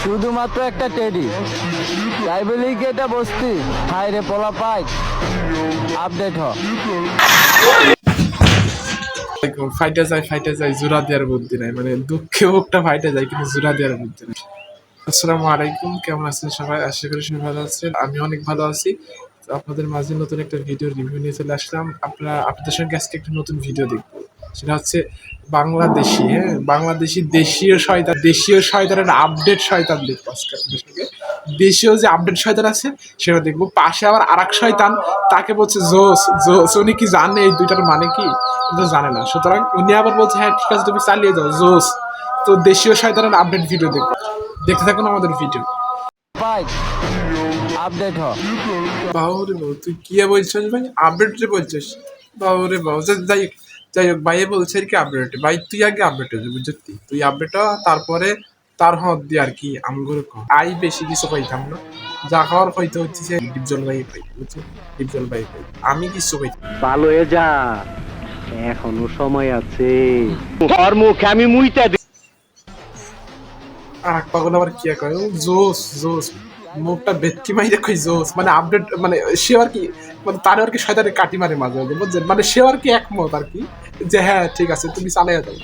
শুধুমাত্র একটা টেডি, তাই বলি কি এটা বস্তি? হাই রে পোলা পাই, আপডেট হ। ফাইটে যায় জোড়া দেওয়ার বুদ্ধি নাই, মানে দুঃখে মুখটা ফাইটে যায় কিন্তু জোড়া দেওয়ার বুদ্ধি নাই। আসসালামু আলাইকুম, কেমন আছেন সবাই? আশা করি সবাই ভালো আছেন, আমি অনেক ভালো আছি। তো আপনাদের মাঝে নতুন একটা ভিডিও রিভিউ নিয়ে চলে আসলাম। আপনাদের সঙ্গে আজকে একটা নতুন ভিডিও দেখবো, সেটা হচ্ছে বাংলাদেশি, হ্যাঁ বাংলাদেশি দেশীয় শয়তানের আপডেট শয়তান দেখবো আজকে আপনাদের সঙ্গে। দেশীয় যে আপডেট শয়তান আছে সেটা দেখবো, পাশে আবার আরেক শয়তান, তাকে বলছে জোস জোস। উনি কি জানে এই দুইটার মানে কি? কিন্তু জানে না, সুতরাং উনি আবার বলছে হ্যাঁ ঠিক আছে তুমি চালিয়ে যাও জোস। তো দেশীয় শয়তানের আপডেট ভিডিও দেখবো, দেখতে থাকুন আমাদের ভিডিও। পাই, আপডেট হ। বাবুরে বাবু, তুই কি বলছিস ভাই? আপডেট রে বলছিস? বাবুরে বাবু, যাই হোক যাই হোক, ভাইয়ে বলছে আর কি আপডেট। ভাই তুই আগে আপডেট হয়ে যাবি, বুঝলি? তুই আপডেট হ, তারপরে তার হদ দিয়ে আর কি আমগুলো কর। আই বেশি কিছু পাইতাম না, যা খাওয়ার হয়তো হচ্ছে যে ডিপজল ভাই পাই, বুঝলি? ডিপজল ভাই পাই, আমি কিছু পাইতাম। ভালো হয়ে যা, এখনো সময় আছে। ওর মুখে আমি মুইতা দিই। আর এক পাগল আবার কি কয়, ও জোস জোস, মুখটা ভেটকি মাইরে কই জোস, মানে আপডেট, মানে সে আর কি, মানে তার আর কি শয়তানের কাটি মারে মাঝে মাঝে, বুঝছেন? মানে সে আর কি একমত আর কি, যে হ্যাঁ ঠিক আছে তুমি চালিয়ে যাও।